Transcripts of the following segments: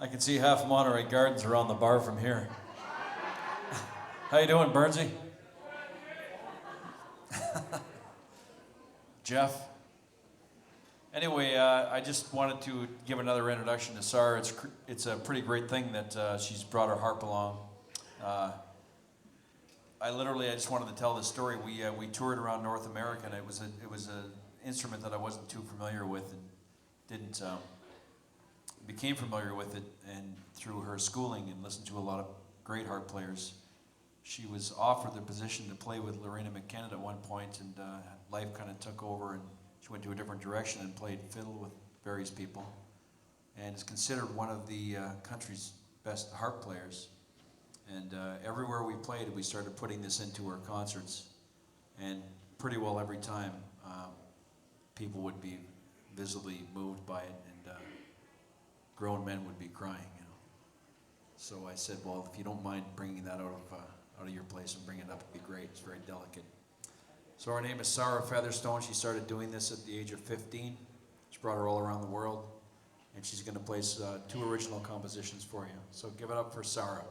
I can see half Monterey Gardens around the bar from here. How you doing, Bernsey? Jeff? Anyway, I just wanted to give another introduction to Sarah. It's a pretty great thing that she's brought her harp along. I just wanted to tell this story. We toured around North America, and it was an instrument that I wasn't too familiar with, and didn't became familiar with it, and through her schooling and listened to a lot of great harp players. She was offered the position to play with Lorena McKenna at one point, and life kind of took over, and she went to a different direction and played fiddle with various people, and is considered one of the country's best harp players. And everywhere we played, we started putting this into our concerts, and pretty well every time people would be visibly moved by it, and grown men would be crying, you know. So I said, well, if you don't mind bringing that out of your place and bringing it up, it'd be great. It's very delicate. So her name is Sarah Featherstone. She started doing this at the age of 15. She brought her all around the world, and she's going to play 2 original compositions for you. So give it up for Sarah.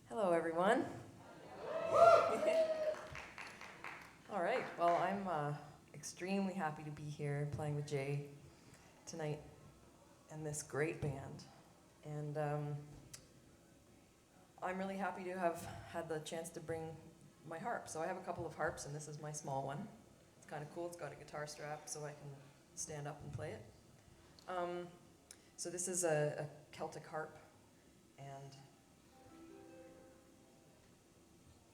Hello, everyone. All right, well, I'm extremely happy to be here playing with Jay tonight and this great band. And I'm really happy to have had the chance to bring my harp. So I have a couple of harps, and this is my small one. It's kind of cool. It's got a guitar strap so I can stand up and play it. So this is a Celtic harp, and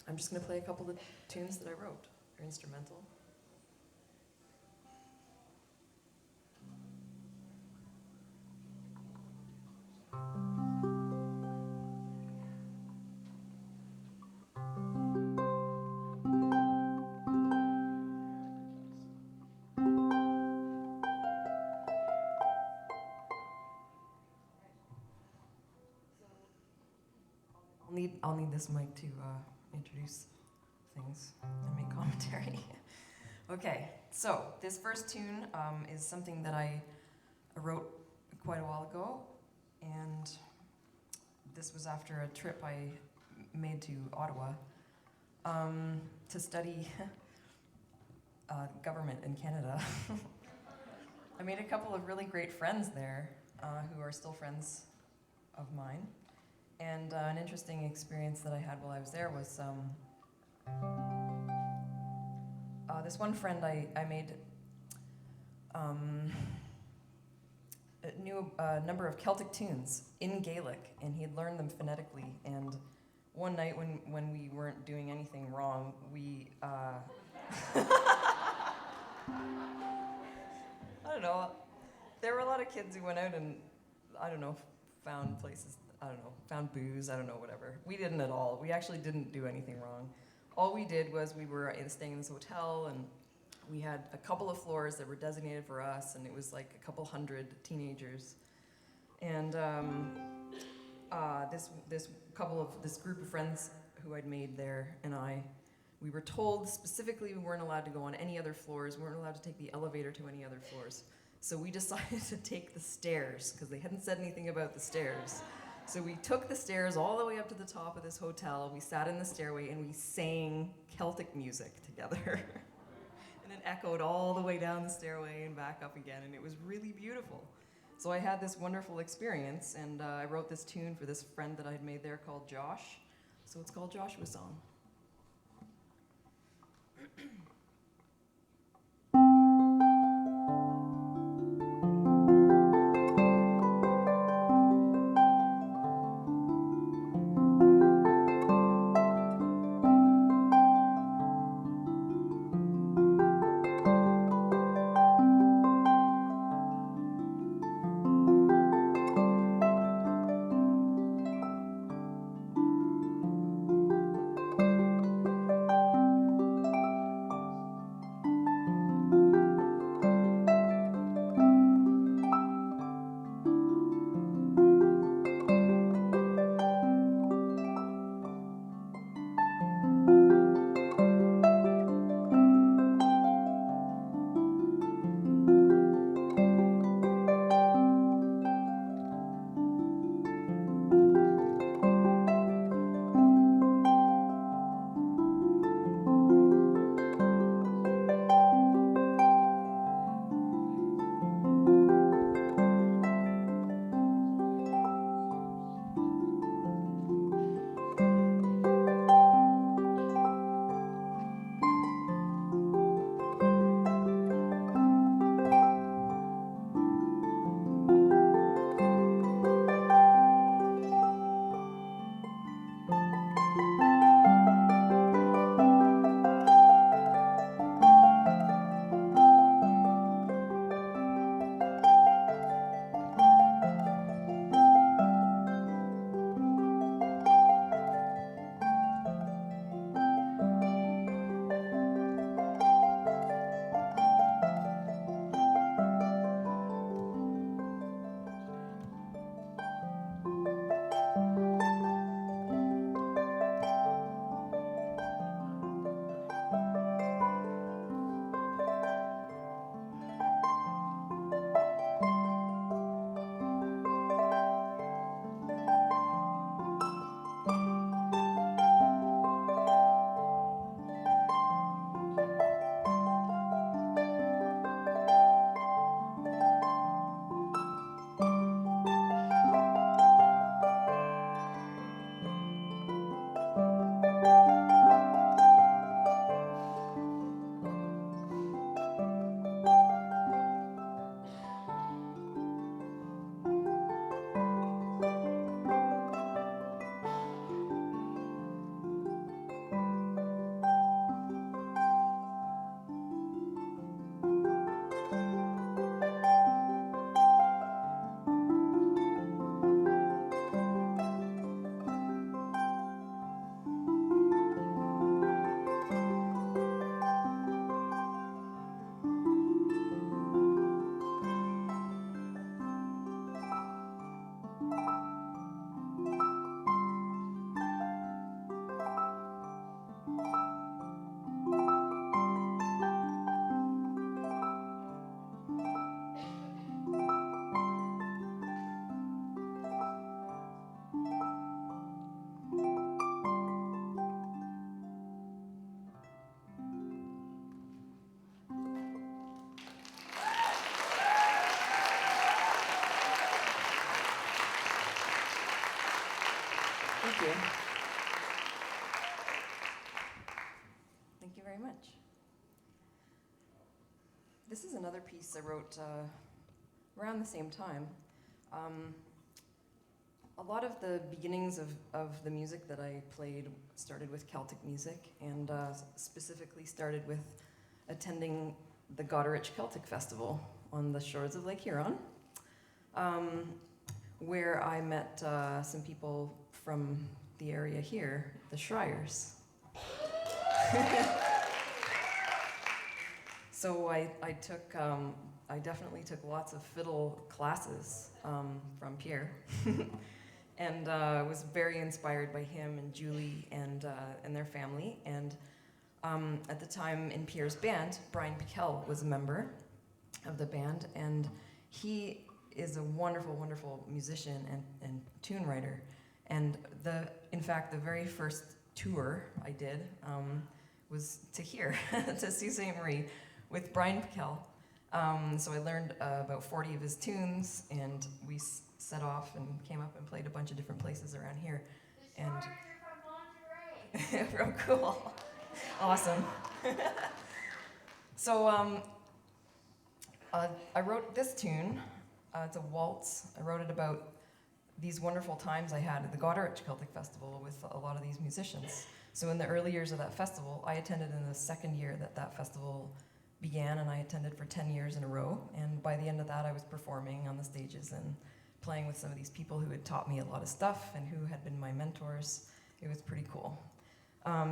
I'm just going to play a couple of tunes that I wrote. They're instrumental. I'll need this mic to introduce things and make commentary. Okay, so this first tune is something that I wrote quite a while ago, and this was after a trip I made to Ottawa to study government in Canada. I made a couple of really great friends there who are still friends of mine. And an interesting experience that I had while I was there was this one friend I made knew a number of Celtic tunes in Gaelic, and he had learned them phonetically. And one night when we weren't doing anything wrong, we I don't know. There were a lot of kids who went out and, I don't know, found places, found booze, whatever. We didn't at all. We actually didn't do anything wrong. All we did was we were staying in this hotel, and we had a couple of floors that were designated for us, and it was like a couple hundred teenagers. And this group of friends who I'd made there and we were told specifically we weren't allowed to go on any other floors, we weren't allowed to take the elevator to any other floors. So we decided to take the stairs, because they hadn't said anything about the stairs. So we took the stairs all the way up to the top of this hotel. We sat in the stairway and we sang Celtic music together. And it echoed all the way down the stairway and back up again, and it was really beautiful. So I had this wonderful experience, and I wrote this tune for this friend that I'd made there called Josh. So it's called Joshua's Song. This is another piece I wrote around the same time. A lot of the beginnings of the music that I played started with Celtic music, and specifically started with attending the Goderich Celtic Festival on the shores of Lake Huron, where I met some people from the area here, the Schreiers. So I definitely took lots of fiddle classes from Pierre, and was very inspired by him and Julie and their family. And at the time in Pierre's band, Brian Piquel was a member of the band, and he is a wonderful, wonderful musician and tune writer. And in fact, the very first tour I did was to here, to Sault Ste. Marie, with Brian Piquel. So I learned about 40 of his tunes, and we set off and came up and played a bunch of different places around here. The And are from Monterey. real cool. Awesome. So I wrote this tune. It's a waltz. I wrote it about these wonderful times I had at the Goderich Celtic Festival with a lot of these musicians. So in the early years of that festival, I attended in the second year that festival began, and I attended for 10 years in a row. And by the end of that, I was performing on the stages and playing with some of these people who had taught me a lot of stuff and who had been my mentors. It was pretty cool.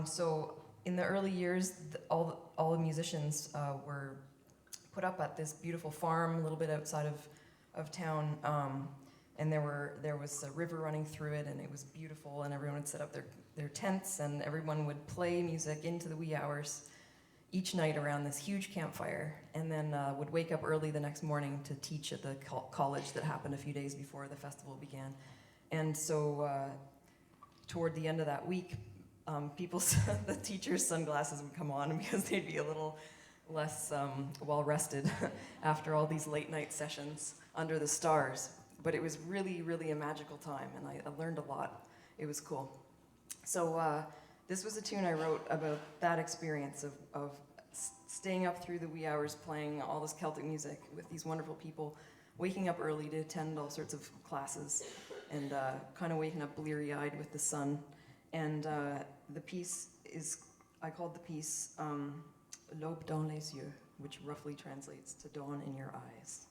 So in the early years, all the musicians were put up at this beautiful farm a little bit outside of town, and there was a river running through it, and it was beautiful, and everyone would set up their tents, and everyone would play music into the wee hours each night around this huge campfire, and then would wake up early the next morning to teach at the college that happened a few days before the festival began. And so toward the end of that week, the teachers' sunglasses would come on because they'd be a little less well-rested after all these late-night sessions under the stars. But it was really, really a magical time, and I learned a lot. It was cool. So this was a tune I wrote about that experience of staying up through the wee hours playing all this Celtic music with these wonderful people, waking up early to attend all sorts of classes, and kind of waking up bleary-eyed with the sun. And the piece I called the piece L'aube dans les yeux, which roughly translates to dawn in your eyes.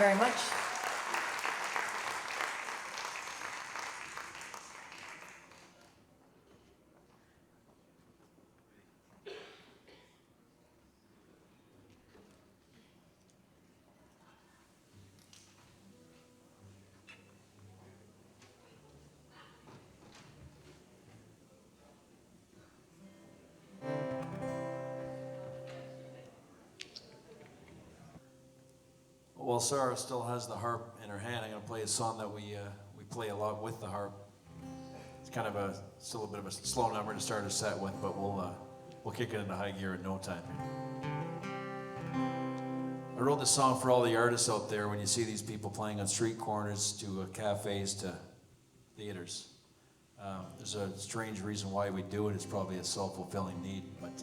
very much. Well, Sarah still has the harp in her hand. I'm going to play a song that we play a lot with the harp. It's kind of still a bit of a slow number to start a set with, but we'll kick it into high gear in no time. I wrote this song for all the artists out there. When you see these people playing on street corners to cafes to theaters, there's a strange reason why we do it. It's probably a self-fulfilling need, but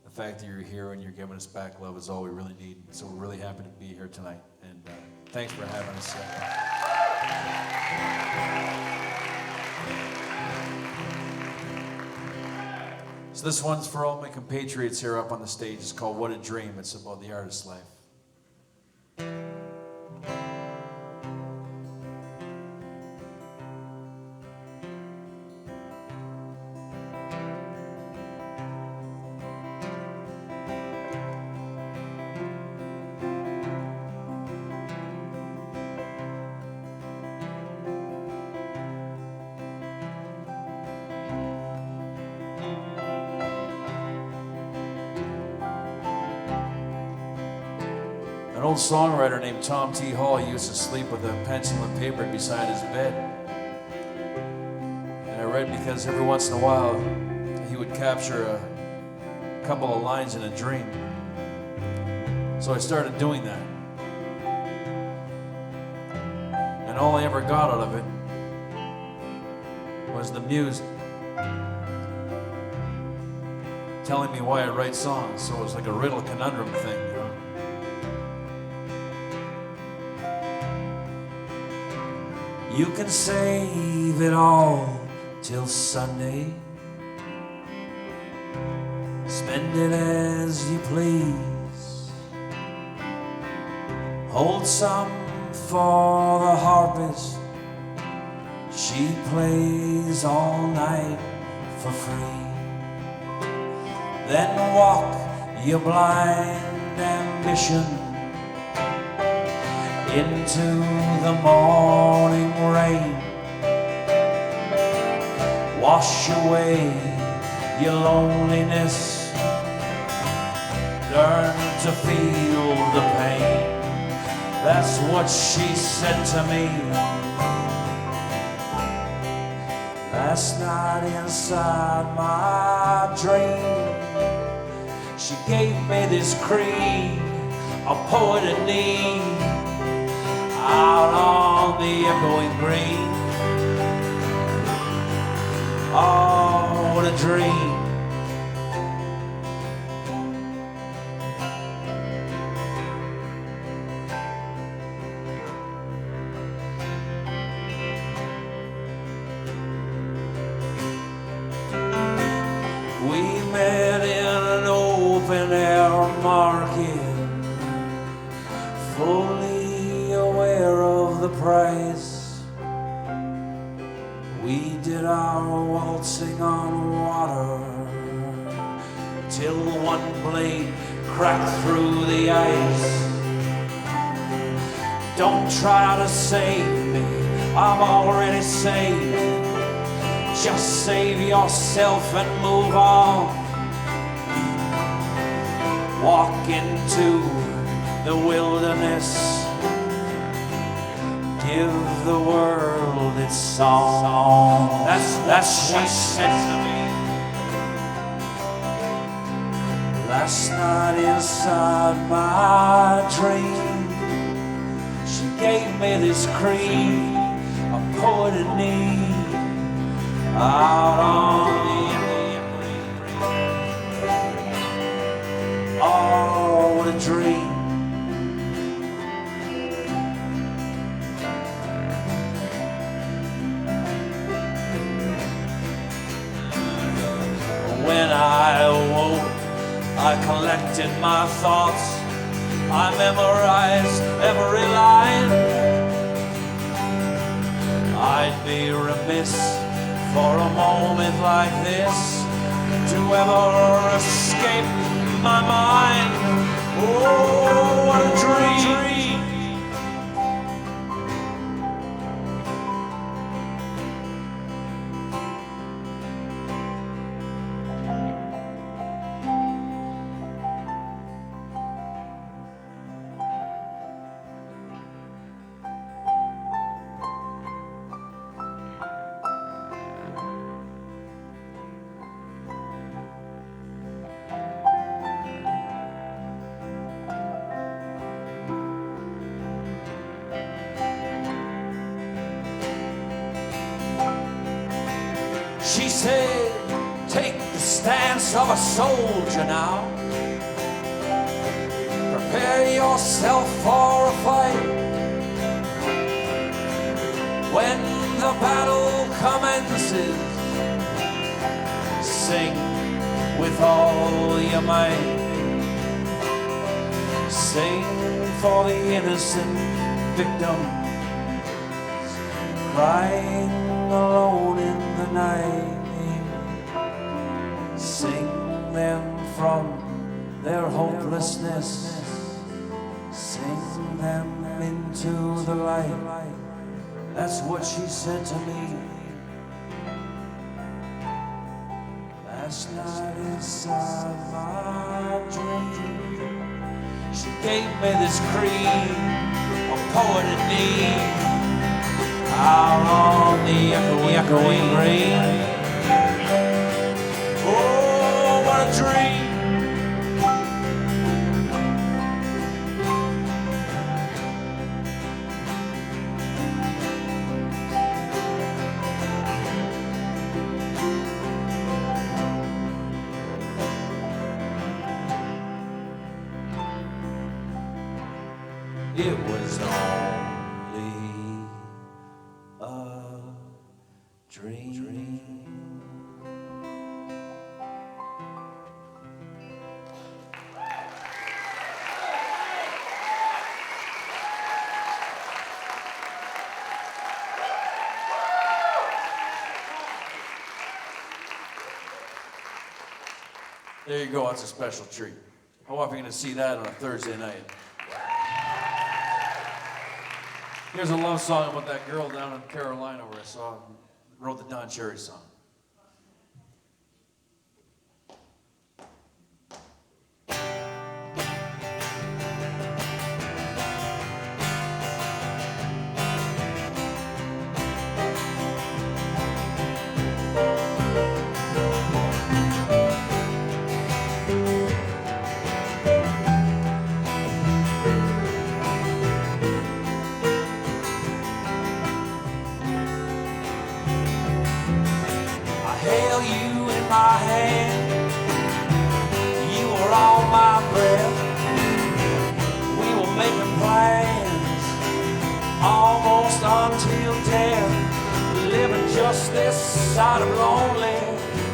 the fact that you're here and you're giving us back love is all we really need. So we're really happy to be here tonight, and thanks for having us. So this one's for all my compatriots here up on the stage. It's called What a Dream. It's about the artist's life. An old songwriter named Tom T. Hall used to sleep with a pencil and paper beside his bed. And I read because every once in a while he would capture a couple of lines in a dream. So I started doing that. And all I ever got out of it was the muse telling me why I write songs. So it was like a riddle conundrum thing, you know. You can save it all till Sunday. Spend it as you please. Hold some for the harpist. She plays all night for free. Then walk your blind ambition into the morning rain. Wash away your loneliness. Learn to feel the pain. That's what she said to me last night inside my dream. She gave me this creed a poet in need out on the echoing green. Oh, what a dream. We met in an open air market, fully aware of the price. We did our waltzing on water till one blade cracked through the ice. Don't try to save me, I'm already saved. Just save yourself and move on. Walk into the wilderness. Give the world its song. That's what she said to me last night inside my dream. She gave me this creed, a poet in need, out on the oh, what a dream. When I awoke, I collected my thoughts. I I memorized every line. I'd be remiss for a moment like this to ever escape my mind. Oh, what a dream. She said, take the stance of a soldier now. Prepare yourself for a fight. When the battle commences, sing with all your might. Sing for the innocent victims crying alone in the night. Sing them from their hopelessness. Sing them into the light. That's what she said to me last night inside my dream. She gave me this creed, a poet in need, out on the echoing green. Oh, what a dream. It was only a dream. There you go, that's a special treat. How often are you going to see that on a Thursday night? Here's a love song about that girl down in Carolina where I saw, wrote the Don Cherry song. My hand, you were all my breath. We were making plans almost until death, living just this side of lonely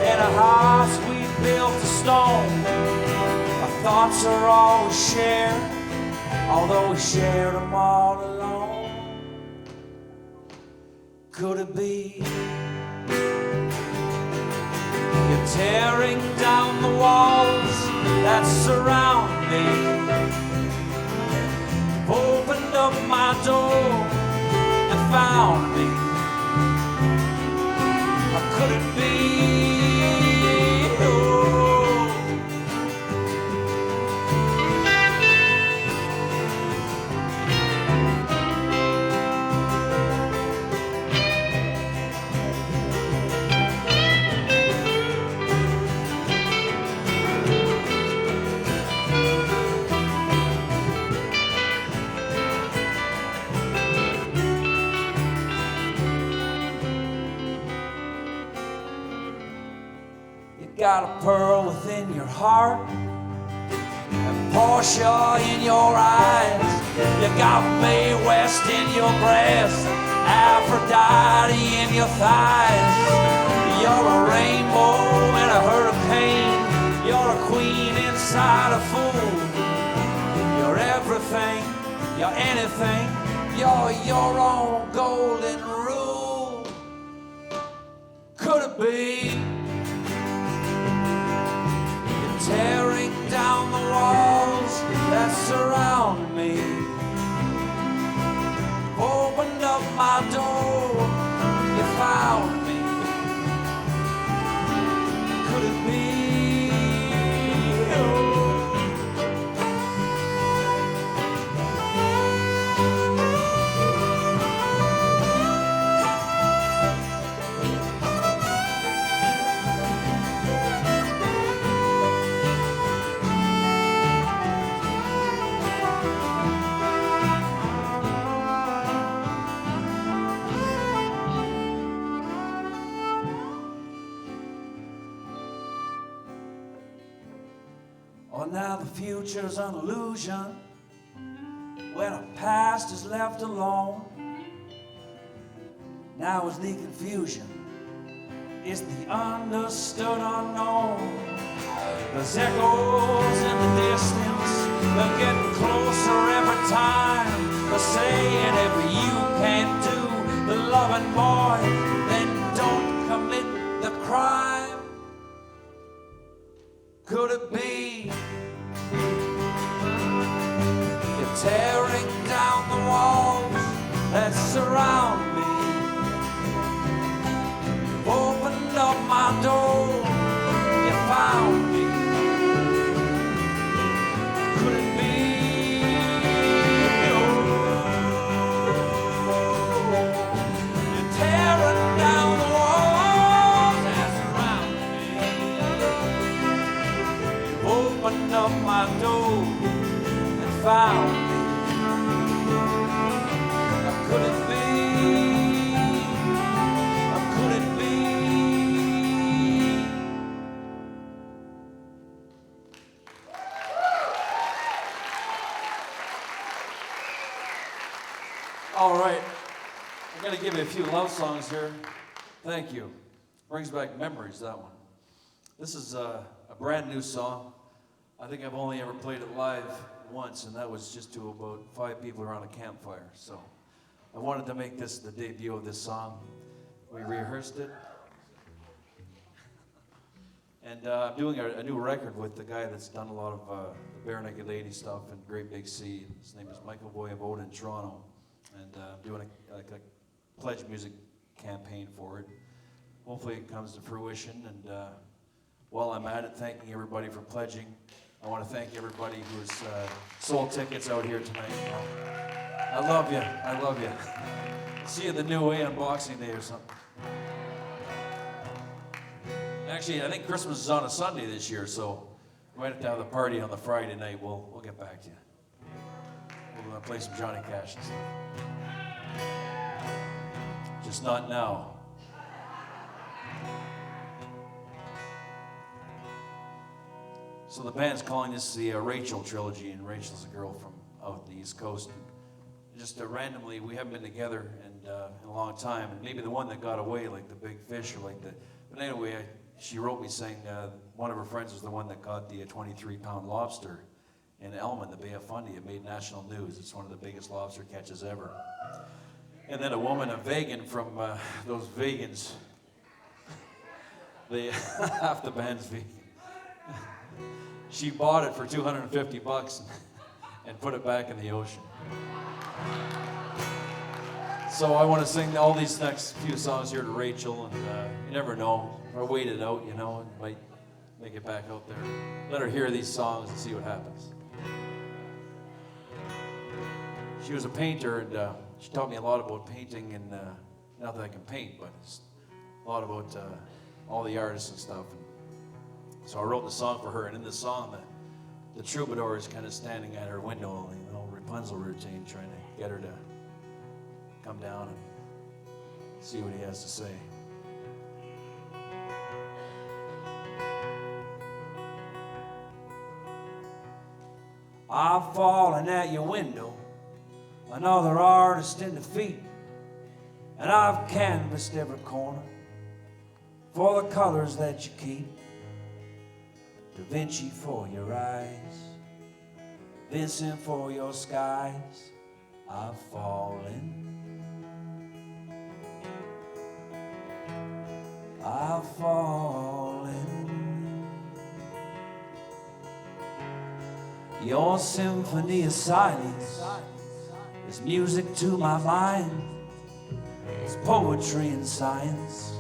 in a house we built of stone. Our thoughts are always shared, although we shared them all alone. Could it be you're tearing down the walls that surround me? You've opened up my door and found me. Or could it be? Oh. Got a pearl within your heart and Portia in your eyes. You got Mae West in your breast, Aphrodite in your thighs. You're a rainbow in a hurricane. You're a queen inside a fool. You're everything everything, you're anything, you're your own golden rule. Could it be you're tearing down the walls that surround me? Opened up my door, you found me. Could it be? Oh, now the future's an illusion when the past is left alone. Now it's the confusion, it's the understood unknown. There's echoes in the distance, they're getting closer every time. They're saying if you can't do the loving, boy, then don't commit the crime. Could it be you're tearing down the walls that surround me? Opened up my door, you found me. Could it be? You're tearing down the walls that surround me. Opened up my door and found me. Now could it be? Now could it be? All right, I'm gonna give you a few love songs here. Thank you. Brings back memories, that one. This is a brand new song. I think I've only ever played it live once, and that was just to about 5 people around a campfire. So I wanted to make this the debut of this song. We rehearsed it. And I'm doing a new record with the guy that's done a lot of the Bare Naked Lady stuff and Great Big Sea. His name is Michael Voivoda in Toronto. And I'm doing a pledge music campaign for it. Hopefully it comes to fruition. And while I'm at it, thanking everybody for pledging. I want to thank everybody who's sold tickets out here tonight. I love you. I love you. See you the New Way on Boxing Day or something. Actually, I think Christmas is on a Sunday this year, so we might have to have the party on the Friday night. We'll get back to you. We'll play some Johnny Cash and stuff. Just not now. So the band's calling this the Rachel trilogy, and Rachel's a girl from out the East Coast. Just randomly, we haven't been together in a long time, and maybe the one that got away, like the big fish, or like the. But anyway, she wrote me saying one of her friends was the one that got the 23-pound lobster in Elman, the Bay of Fundy. It made national news. It's one of the biggest lobster catches ever. And then a woman, a vegan from those vegans, they half the band's vegan. She bought it for $250 and put it back in the ocean. So I want to sing all these next few songs here to Rachel, and you never know. Or wait it out, you know, and might make it back out there. Let her hear these songs and see what happens. She was a painter, and she taught me a lot about painting, and not that I can paint, but it's a lot about all the artists and stuff. And so I wrote the song for her, and in the song, the troubadour is kind of standing at her window, you know, Rapunzel routine, trying to get her to come down and see what he has to say. I've fallen at your window, another artist in defeat, and I've canvassed every corner for the colors that you keep. Da Vinci for your eyes, Listen for your skies are falling. Are falling. Your symphony of silence is music to my mind. It's poetry and science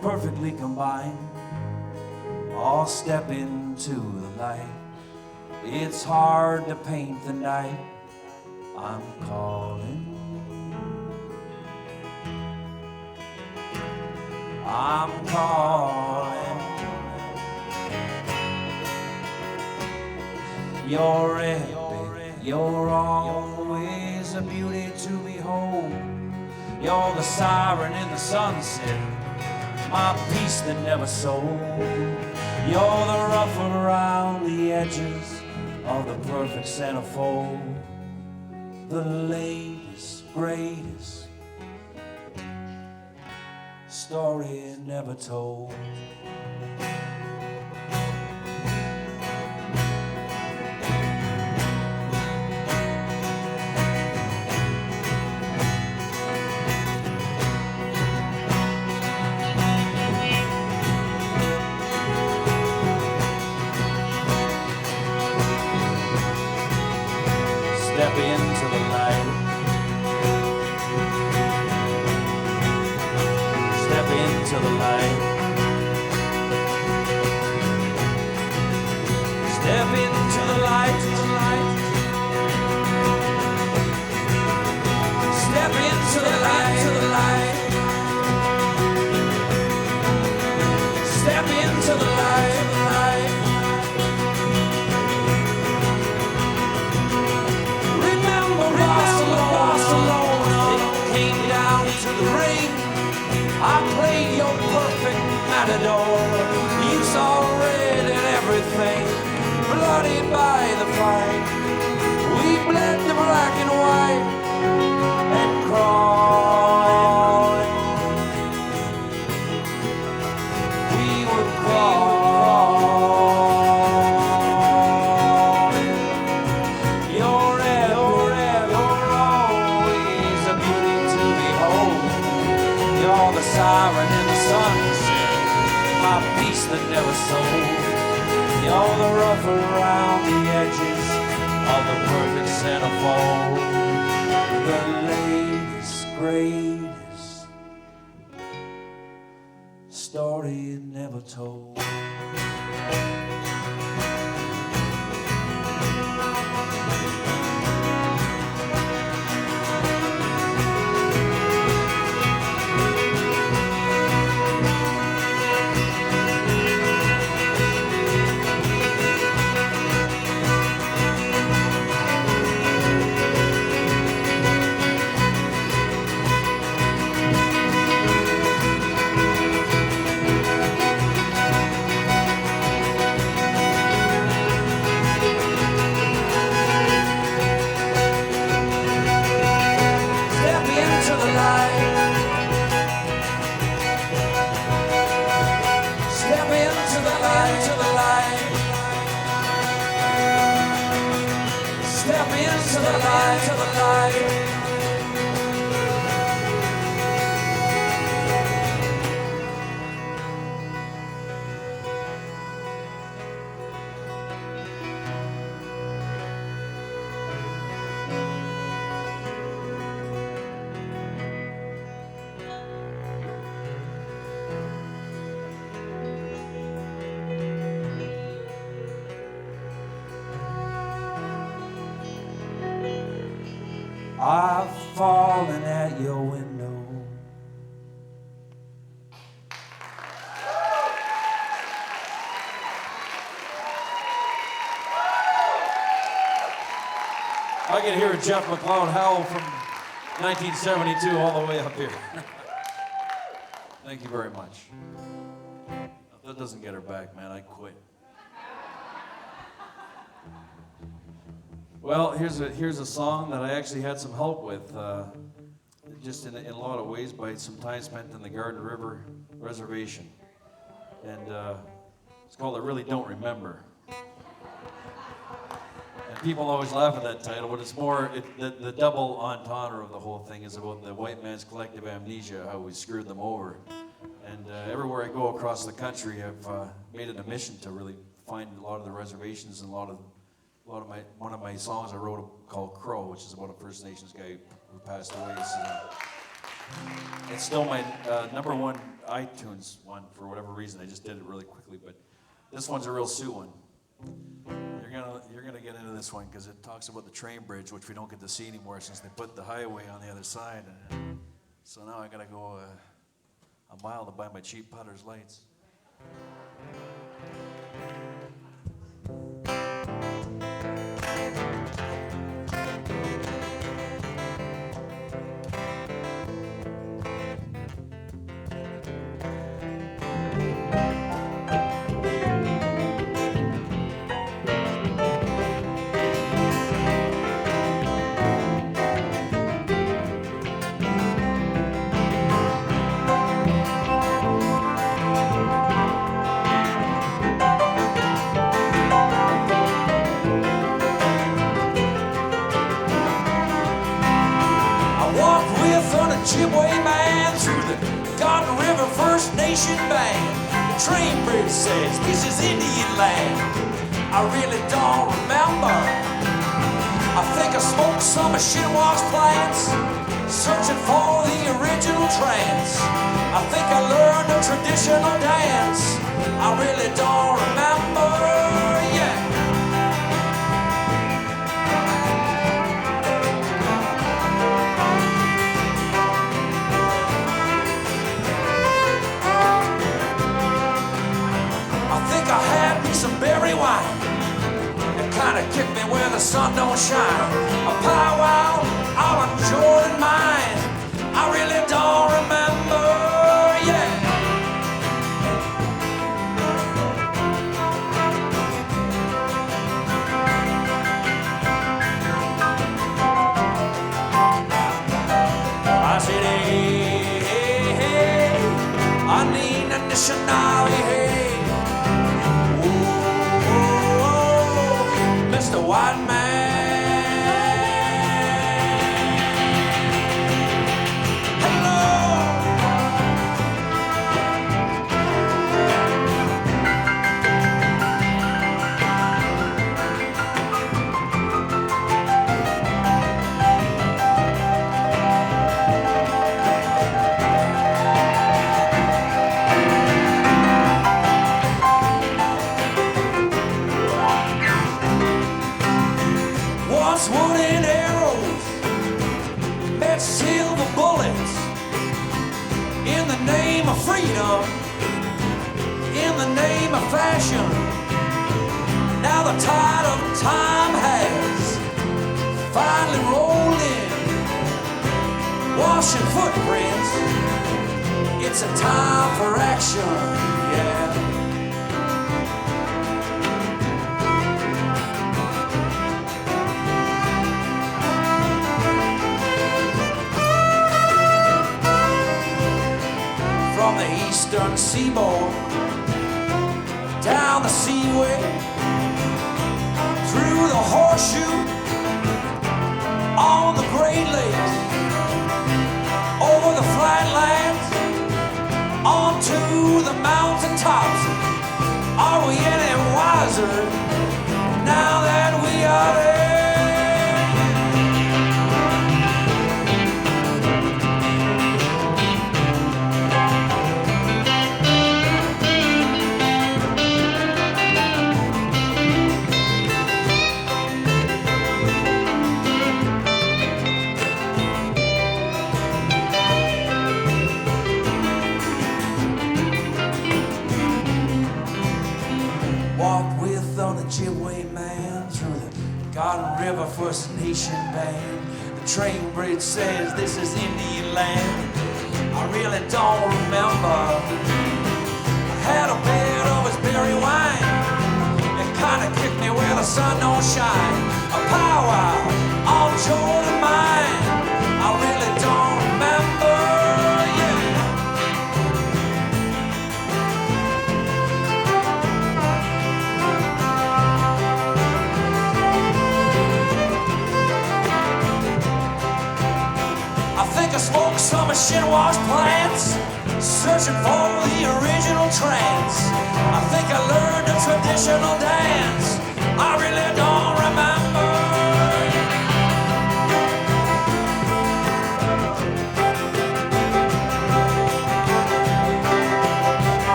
perfectly combined. All step into the light. It's hard to paint the night. I'm calling. I'm calling. You're epic. You're always a beauty to behold. You're the siren in the sunset, my peace that never sold. You're the rough around the edges of the perfect centerfold. The latest, greatest story never told. Step into the light. Step into the light. Step into the light. Step into the light. Step into the light. I played your perfect matador. You saw red in everything, bloodied by the fight. We bled the black and white and crawling. We were crawling. You're always a beauty to behold. You're the siren in the sunset, my peace that never sold. You're the rough around the edges of the perfect centerfold. The latest, greatest story never told. Step into the light, to the light. I've fallen at your window. I can hear Jeff McLeod howl from 1972 all the way up here. Thank you very much. If that doesn't get her back, man, I quit. Well, here's a song that I actually had some help with, just in a lot of ways, by some time spent in the Garden River Reservation. And it's called I Really Don't Remember. And people always laugh at that title, but it's more, the double entendre of the whole thing is about the white man's collective amnesia, how we screwed them over. And everywhere I go across the country, I've made it a mission to really find a lot of the reservations and one of my songs I wrote called Crow, which is about a First Nations guy who passed away. It's still my number one iTunes one for whatever reason. I just did it really quickly, but this one's a real Sioux one. You're gonna get into this one because it talks about the train bridge, which we don't get to see anymore since they put the highway on the other side. So now I gotta go a mile to buy my cheap putter's lights. Chipway man through the Garden River First Nation band. The train bridge says this is Indian land. I really don't remember. I think I smoked some of Shinwa's plants, searching for the original trance. I think I learned a traditional dance. I really don't remember. Yeah. I had me some berry wine. It kinda kicked me where the sun don't shine. A powwow out on Jordan mine. I really don't remember, yeah. I said, hey, hey, hey, I need a nationale, hey. Mr. White Man, hello. Wooden arrows met silver bullets in the name of freedom, in the name of fashion. Now the tide of time has finally rolled in, washing footprints. It's a time for action, yeah. From the eastern seaboard, down the seaway, through the horseshoe, on the Great Lakes, over the flatlands, onto the mountain tops. Are we any wiser now that we are there? Walked with on the Chipway man through the Garden River First Nation band. The train bridge says this is Indian land. I really don't remember. I had a bit of his berry wine. It kinda kicked me where the sun don't shine. A powwow on Jordan mine. I really don't remember. Yeah. some machine wash plants, searching for the original trance. I think I learned a traditional dance. I really don't remember.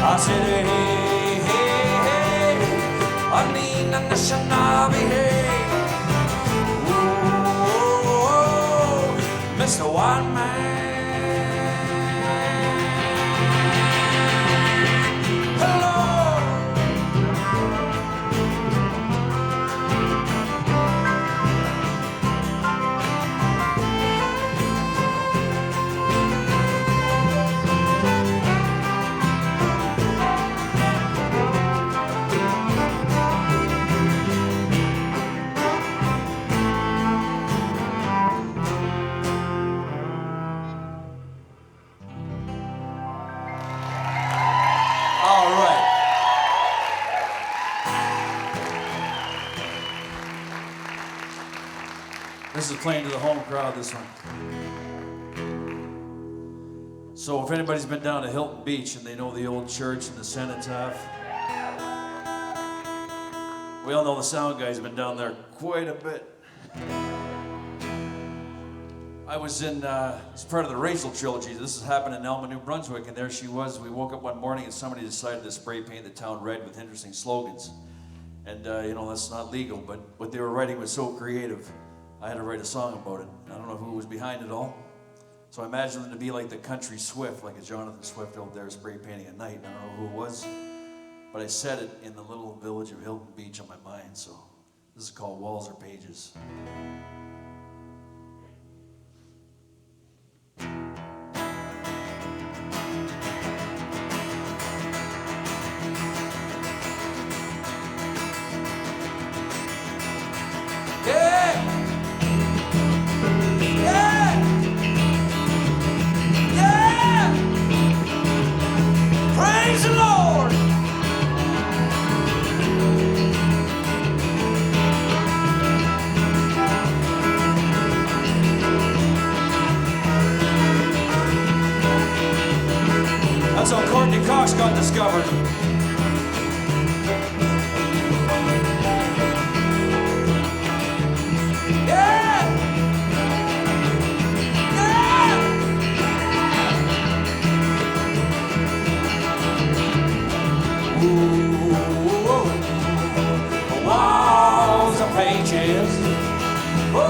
I said, hey, hey, hey, I need a national hey. Mr. White Man, hello. All right. This is playing to the home crowd, this one. So if anybody's been down to Hilton Beach and they know the old church and the cenotaph, we all know the sound guy's been down there quite a bit. I was in, it's part of the Rachel trilogy. This has happened in Elma, New Brunswick, and there she was. We woke up one morning and somebody decided to spray paint the town red with interesting slogans. And, you know, that's not legal, but what they were writing was so creative, I had to write a song about it. I don't know who was behind it all. So I imagined them to be like the country Swift, like a Jonathan Swift out there spray painting at night. I don't know who it was, but I said it in the little village of Hilton Beach on my mind, so this is called Walls or Pages. Praise the Lord. That's how Courtney Cox got discovered. Walls of pages, oh,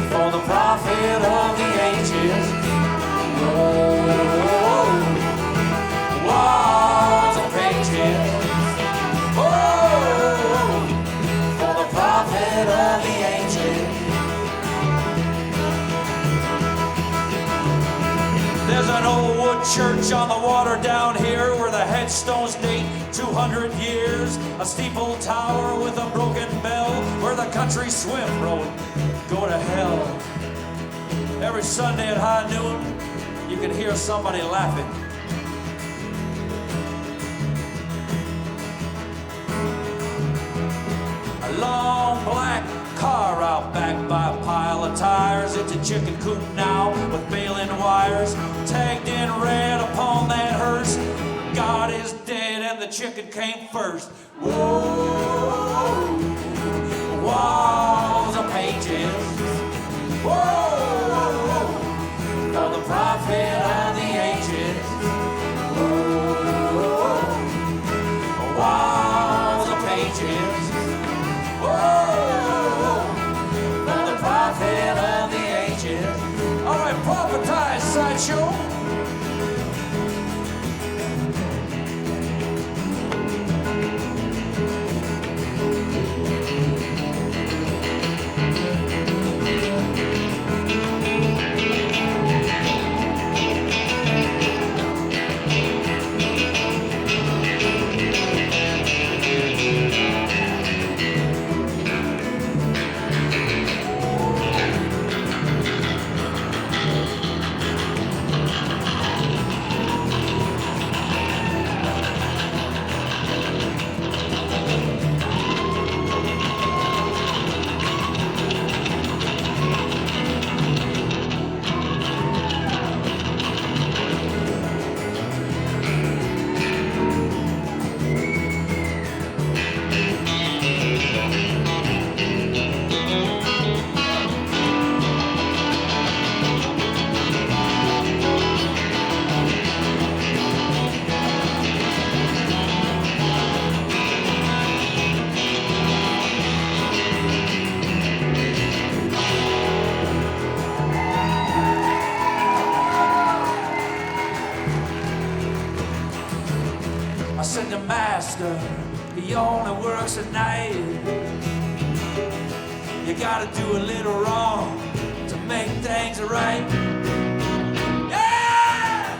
for the profit of the ages. Oh, walls of pages, oh, for the profit of the ages. There's an old wood church on the water down here where the headstones date 200 years. A steeple tower with a broken bell where the country Swift wrote, go to hell. Every Sunday at high noon, you can hear somebody laughing. A long black car out back by a pile of tires. It's a chicken coop now with baling wires. Tagged in red upon that hearse. God is dead and the chicken came first. Whoa, walls of pages. Whoa, for the profit of the ages. Whoa, walls of pages. Whoa, for the profit of the ages. All right, prophetize, sideshow. he only works at night. You gotta do a little wrong to make things right. Yeah!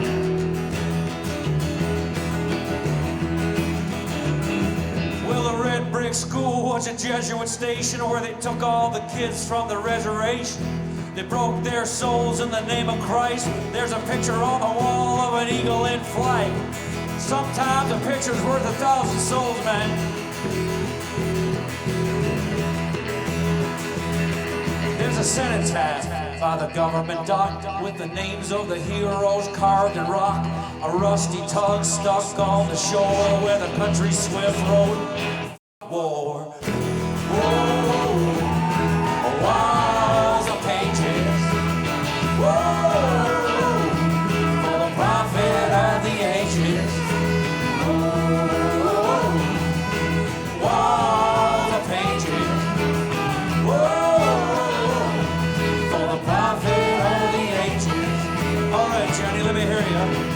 Well, the Red Brick School was a Jesuit station where they took all the kids from the reservation. They broke their souls in the name of Christ. There's a picture on the wall of an eagle in flight. Sometimes a picture's worth 1,000 souls, man. There's a cenotaph by the government dock with the names of the heroes carved in rock. A rusty tug stuck on the shore where the country swift rode war. Whoa, walls of pages. Whoa, for the prophet of the ages. Whoa, walls of pages. Whoa, for the prophet of the ages. All right, Johnny, let me hear you.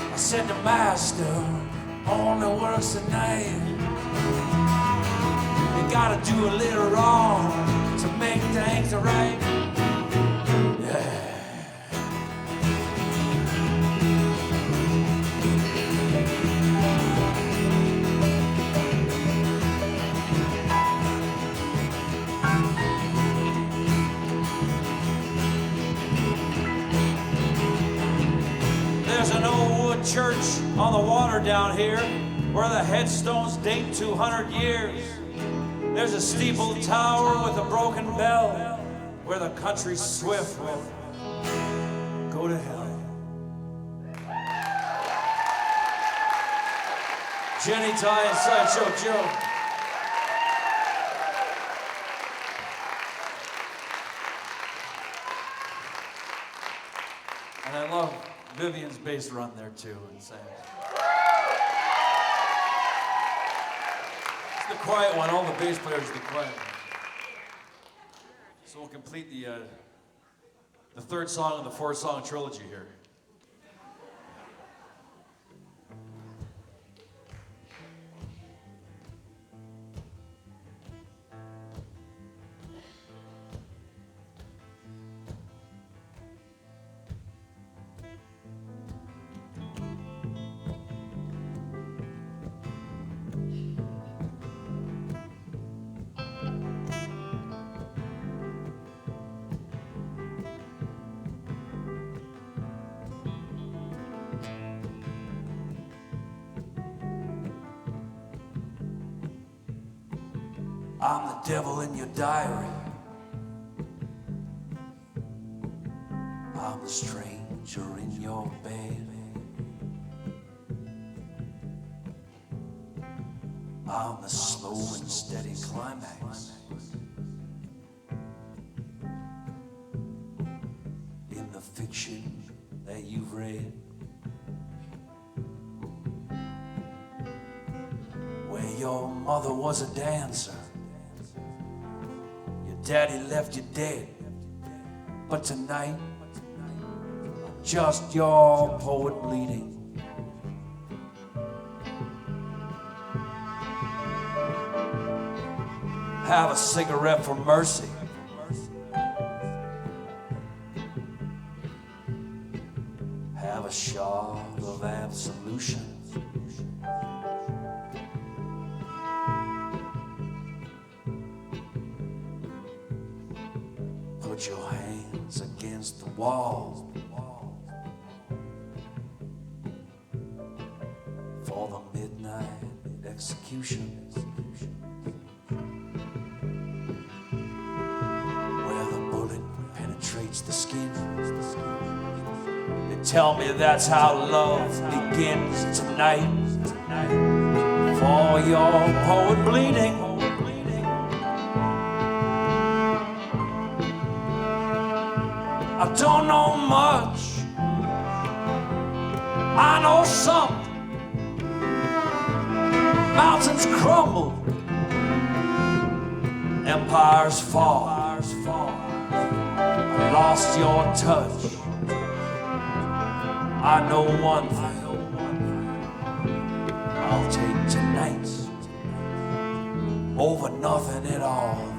I said the master only works at night. You gotta do a little wrong to make things right. Yeah. There's an old wood church on the water down here where the headstones date 200 years. There's a steepled tower with a broken bell where the country swift will go to hell. Jenny Ty and Sideshow Joe. And I love Vivian's bass run there too, and Sam. It's the quiet one. All the bass players are the quiet one. So we'll complete the third song of the 4-song trilogy here. I'm the devil in your diary. I'm the stranger in your bed. I'm the slow and steady climax in the fiction that you've read, where your mother was a dancer. Daddy left you dead, but tonight, I'm just your poet bleeding. Have a cigarette for mercy. Have a shot of absolution. Put your hands against the wall for the midnight execution, where the bullet penetrates the skin. They tell me that's how love begins tonight. For your poet bleeding, I don't know much, I know some. Mountains crumble, empires fall. I lost your touch. I know one thing, I'll take tonight over nothing at all.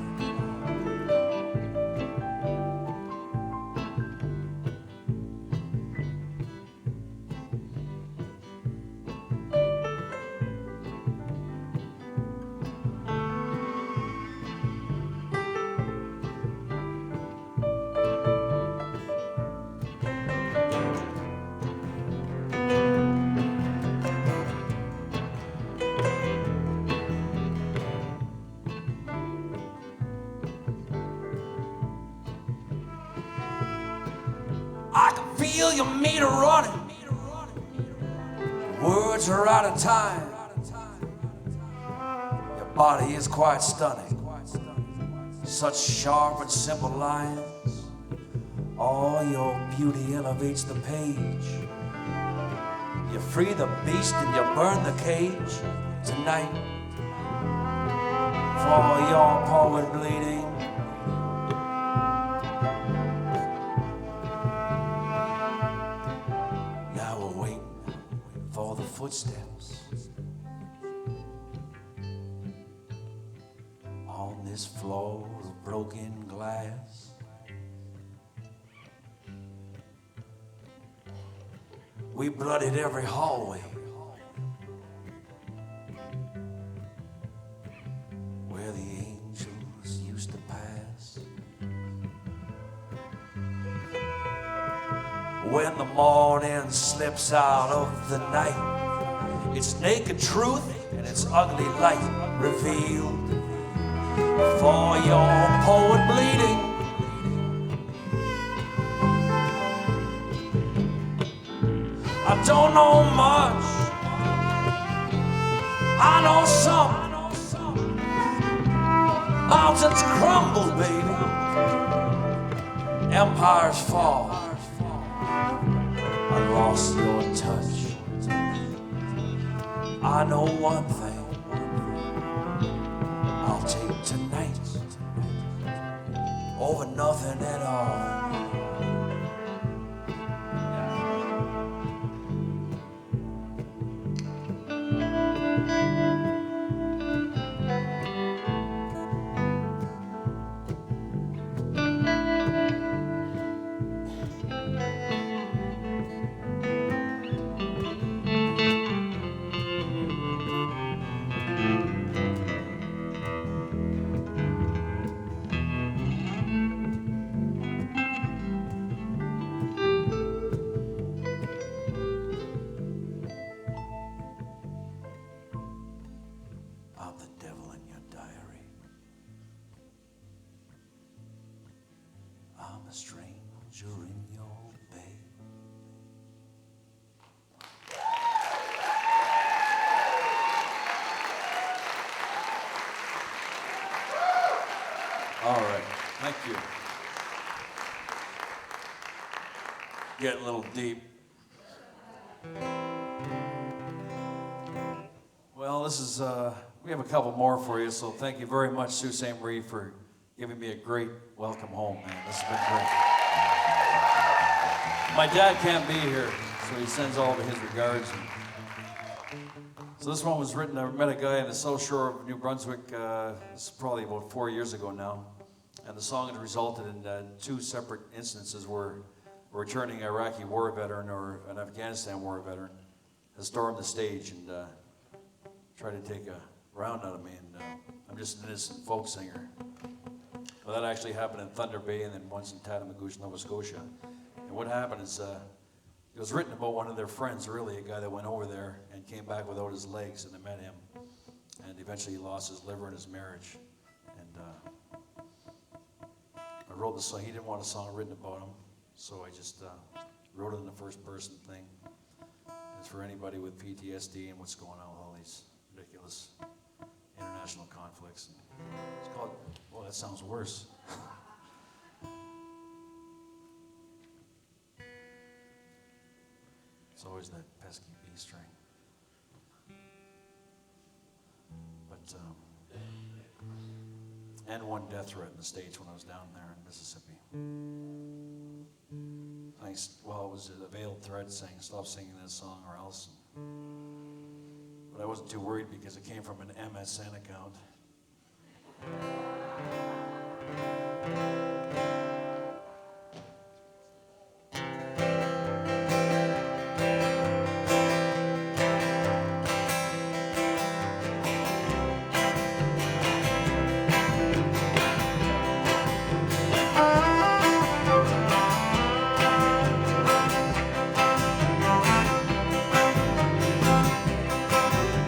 I can feel your meter running. Words are out of time. Your body is quite stunning. Such sharp and simple lines. All your beauty elevates the page. You free the beast and you burn the cage tonight. For your poet bleeding. For the footsteps on this floor of broken glass. We blooded every hallway where the angels used to pass. When the morning slips out of the night, it's naked truth and its ugly light revealed. For your poet bleeding, I don't know much, I know some. Mountains crumble, baby, empires fall. I lost your touch. I know one thing, I'll take tonight over nothing at all. I'm the devil in your diary. I'm a stranger in your bay. All right, thank you. Getting a little deep. Well, this is, we have a couple more for you, so thank you very much, Sault Ste. Marie, for giving me a great welcome home, man. This has been great. My dad can't be here, so he sends all of his regards. And So this one was written, I met a guy on the South Shore of New Brunswick, it's probably about 4 years ago now. And the song had resulted in 2 separate instances where a returning Iraqi war veteran or an Afghanistan war veteran has stormed the stage and tried to take a round out of me. And I'm just an innocent folk singer. Well, that actually happened in Thunder Bay and then once in Tatamagouche, Nova Scotia. And what happened is, it was written about one of their friends, really, a guy that went over there and came back without his legs, and they met him. And eventually he lost his liver in his marriage. And I wrote the song. He didn't want a song written about him, so I just wrote it in the first person thing. It's for anybody with PTSD and what's going on with all these ridiculous international conflicts. It's called, well, that sounds worse. It's always that pesky B string. But, and one death threat in the States when I was down there in Mississippi. Well, it was a veiled threat saying, stop singing that song or else. But I wasn't too worried because it came from an MSN account.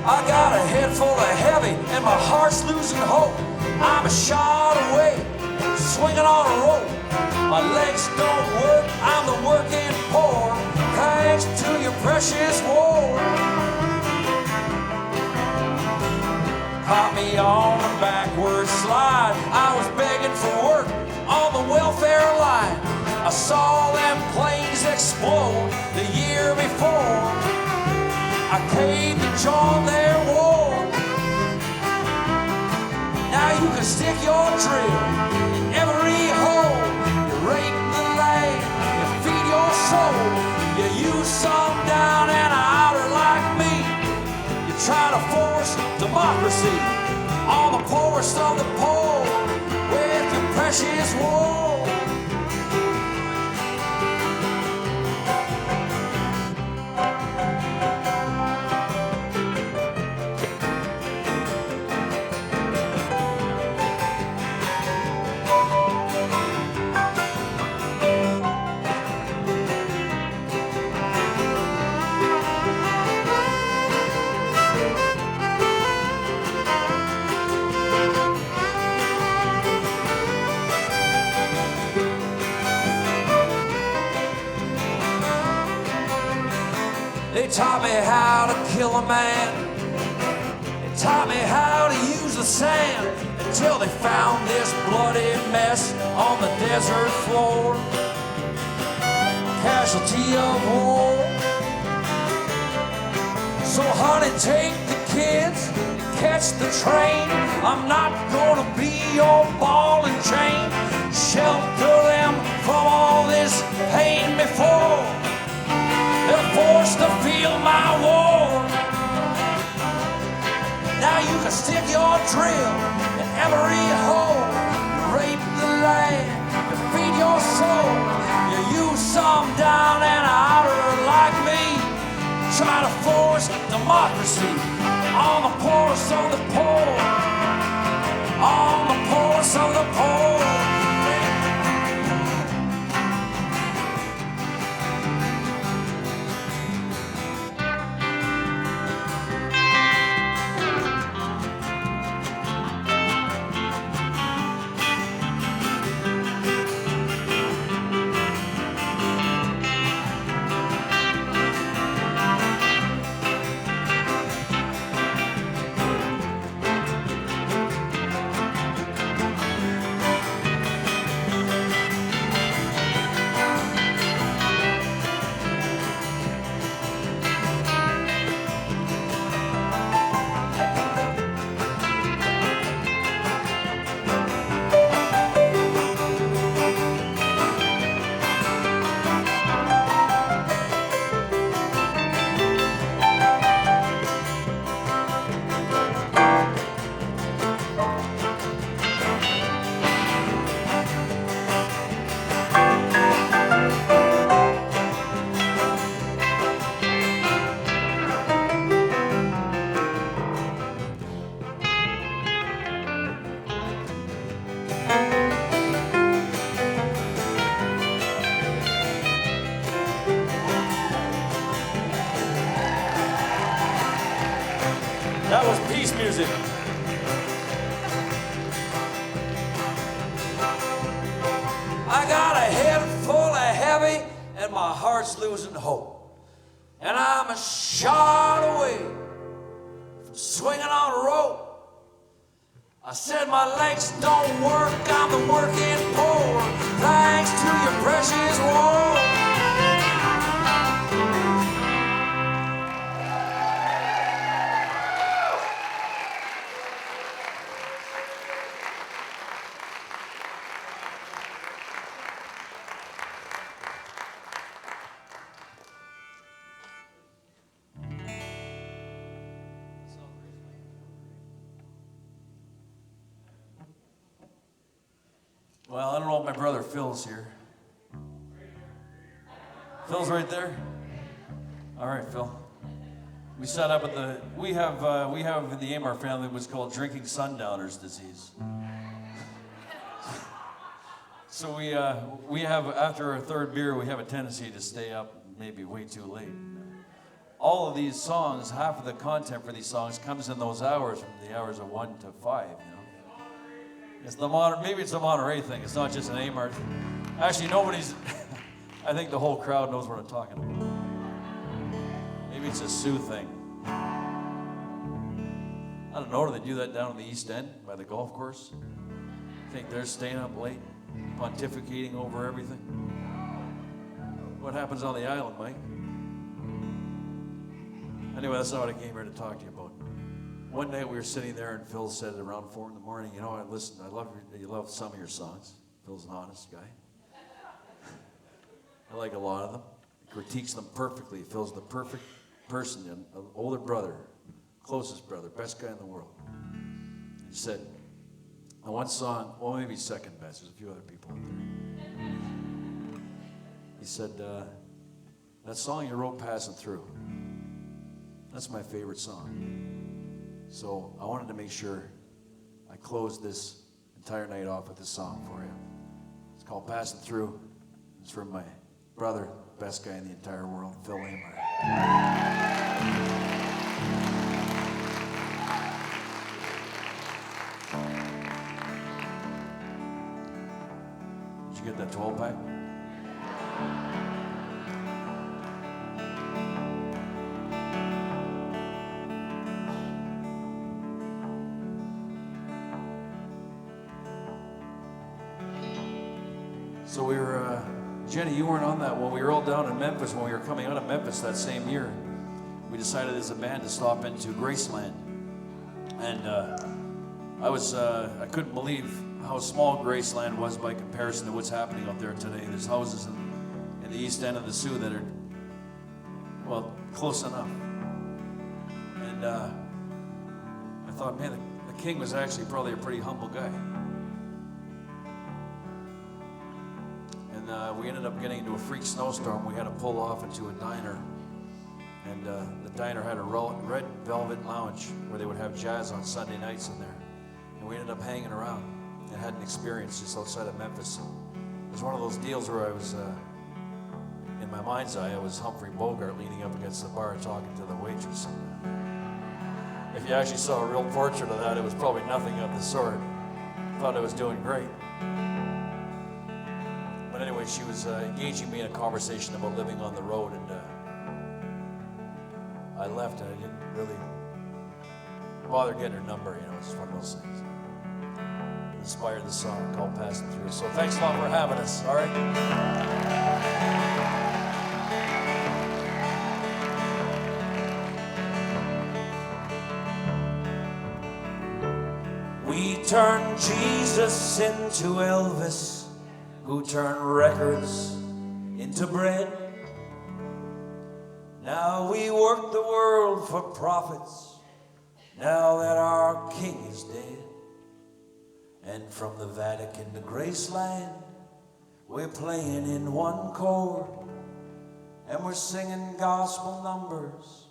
I got a head full of heavy and my heart's losing hope. I'm a shot away, swinging on a rope. My legs don't work, I'm the working poor. Thanks to your precious war. Caught me on a backward slide. I was begging for work on the welfare line. I saw them planes explode the year before. I caved to join their war. Now you can stick your drill in every hole. You rape the land, you feed your soul. You use some down and outer like me. You try to force democracy on the poorest of the poor with your precious war. They taught me how to kill a man. They taught me how to use the sand until they found this bloody mess on the desert floor. Casualty of war. So honey, take the kids and catch the train. I'm not gonna be your ball and chain. Shelter them from all this pain before they're forced to feel my war. Now you can stick your drill in every hole. You rape the land, you feed your soul. You use some down and outer like me. Try to force democracy on the poorest of the poor. On the poorest of the poor. music. I got a head full of heavy and my heart's losing hope. And I'm a shot away from swinging on a rope. I said my legs don't work, I'm the working poor, thanks to your precious war. Well, I don't know if my brother Phil's here. Phil's right there? All right, Phil. We set up at the, we have in the Aymar family what's called drinking sundowners disease. So we have, after our third beer, we have a tendency to stay up maybe way too late. All of these songs, half of the content for these songs comes in those hours, from the hours of 1 to 5, you know. It's the maybe it's a Monterey thing. It's not just an Aymar. Actually, nobody's. I think the whole crowd knows what I'm talking about. Maybe it's a Sioux thing. I don't know. Do they do that down in the East End by the golf course? I think they're staying up late, pontificating over everything. What happens on the island, Mike? Anyway, that's not what I came here to talk to you about. One night we were sitting there and Phil said around 4 in the morning, you know, I love some of your songs. Phil's an honest guy. I like a lot of them. He critiques them perfectly. Phil's the perfect person, an older brother, closest brother, best guy in the world. He said, on one song, well, maybe second best, there's a few other people out there. He said, that song you wrote, Passing Through, that's my favorite song. So I wanted to make sure I closed this entire night off with this song for you. It's called Passing Through. It's from my brother, best guy in the entire world, Phil Aymar. Did you get that 12-pack? So we were, Jenny, you weren't on that one. We were all down in Memphis when we were coming out of Memphis that same year. We decided as a band to stop into Graceland. And I couldn't believe how small Graceland was by comparison to what's happening out there today. There's houses in the east end of the Sioux that are, well, close enough. And I thought, man, the king was actually probably a pretty humble guy. We ended up getting into a freak snowstorm. We had to pull off into a diner. And the diner had a red velvet lounge where they would have jazz on Sunday nights in there. And we ended up hanging around and had an experience just outside of Memphis. It was one of those deals where I was, in my mind's eye, I was Humphrey Bogart leaning up against the bar talking to the waitress. If you actually saw a real portrait of that, it was probably nothing of the sort. Thought I was doing great. But anyway, she was engaging me in a conversation about living on the road, and I left, and I didn't really bother getting her number. You know, it's one of those things. It inspired the song called Passing Through. So thanks a lot for having us, all right? We turned Jesus into Elvis, who turned records into bread. Now we work the world for profits, now that our king is dead. And from the Vatican to Graceland, we're playing in one chord, and we're singing gospel numbers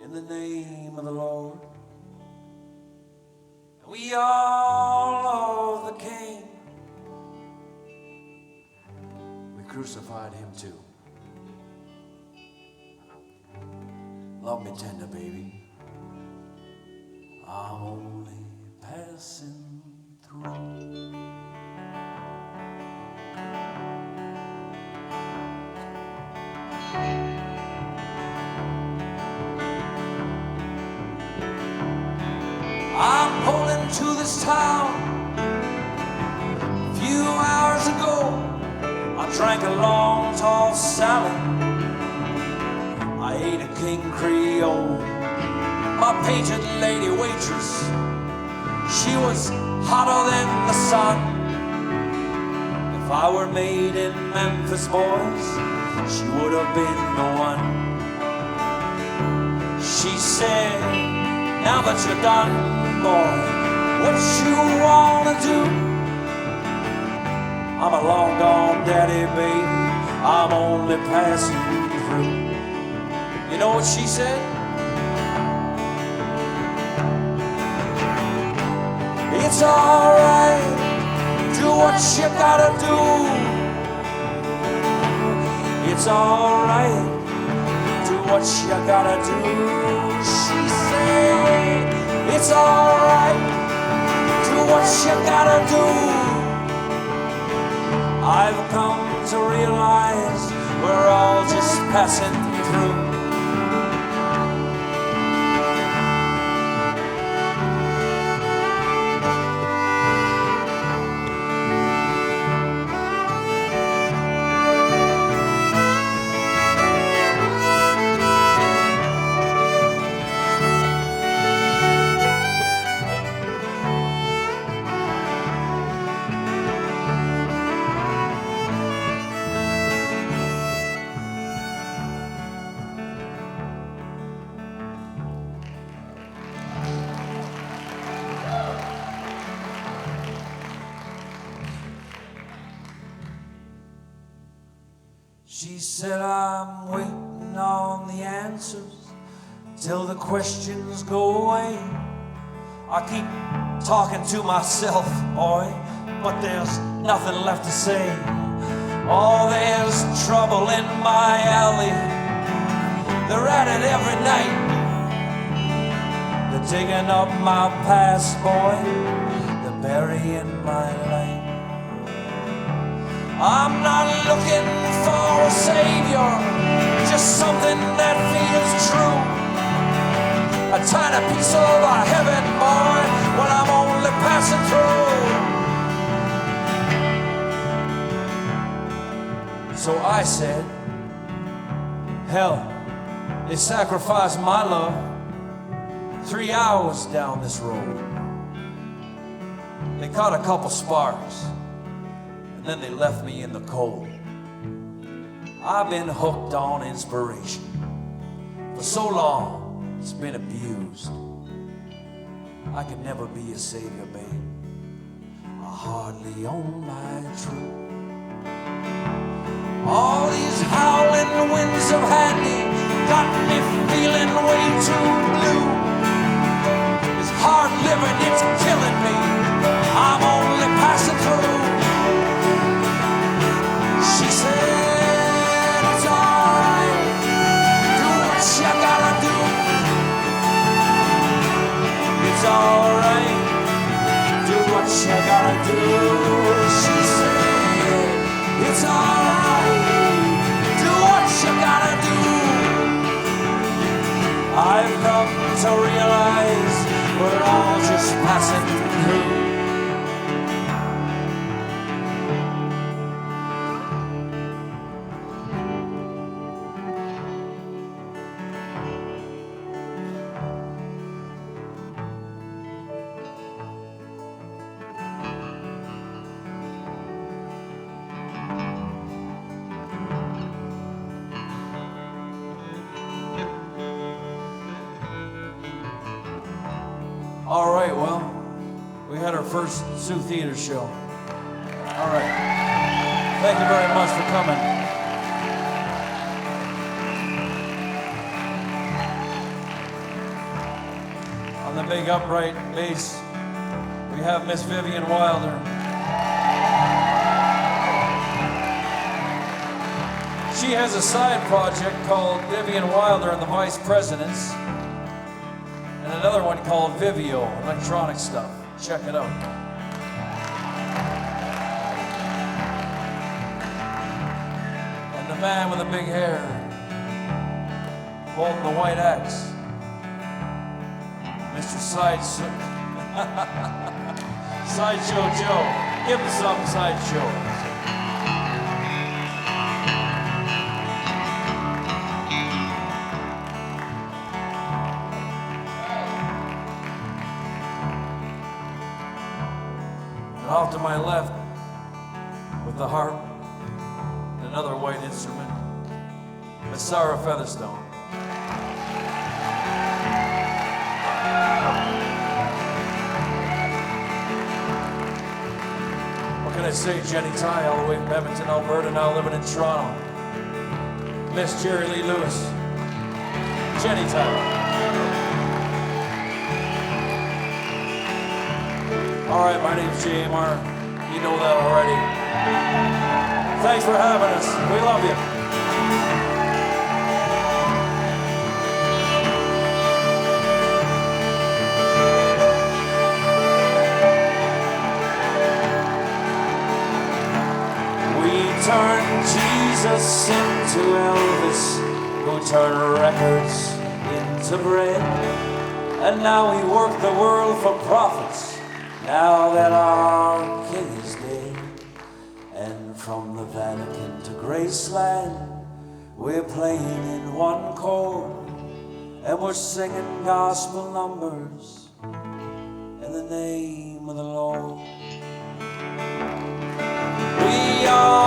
in the name of the Lord. We all love the king. Crucified him too. Love me tender, baby. I'm only passing through. I'm pulling to this town. A few hours ago, I drank a long, tall salad. I ate a King Creole. My painted lady waitress, she was hotter than the sun. If I were made in Memphis, boys, she would have been the one. She said, now that you're done, boy, what you wanna do? I'm a long gone daddy, baby, I'm only passing through. You know what she said? It's alright, do what you gotta do. It's alright, do what you gotta do. She said, it's alright, do what you gotta do. I've come to realize we're all just passing through. She said, I'm waiting on the answers till the questions go away. I keep talking to myself, boy, but there's nothing left to say. Oh, there's trouble in my alley. They're at it every night. They're digging up my past, boy. They're burying my life. I'm not looking for a savior, just something that feels true. A tiny piece of a heaven, boy, when I'm only passing through. So I said, hell, they sacrificed my love 3 hours down this road. They caught a couple sparks, then they left me in the cold. I've been hooked on inspiration for so long, it's been abused. I could never be a savior, babe. I hardly own my truth. All these howling winds of Handy got me feeling way too blue. This hard living, it's killing me. I'm only passing through. She said, it's alright, do what you gotta do. It's alright, do what you gotta do. She said, it's alright, do what you gotta do. I've come to realize we're all just passing through. All right, well, we had our first Sioux Theater show. All right. Thank you very much for coming. On the big upright bass, we have Miss Vivian Wilder. She has a side project called Vivian Wilder and the Vice Presidents. And another one called Vivio, electronic stuff. Check it out. And the man with the big hair, holding the white axe, Mr. Sideshow Joe. Give him some Sideshow. And off to my left, with the harp, and another white instrument, Miss Sarah Featherstone. What can I say, Jenny Ty, all the way from Edmonton, Alberta, now living in Toronto. Miss Jerry Lee Lewis. Jenny Ty. All right, my name's Aymar. You know that already. Thanks for having us. We love you. We turned Jesus into Elvis, who turned records into bread. And now we work the world for profits. Now that our king is dead, and from the Vatican to Graceland, we're playing in one chord, and we're singing gospel numbers in the name of the Lord. We are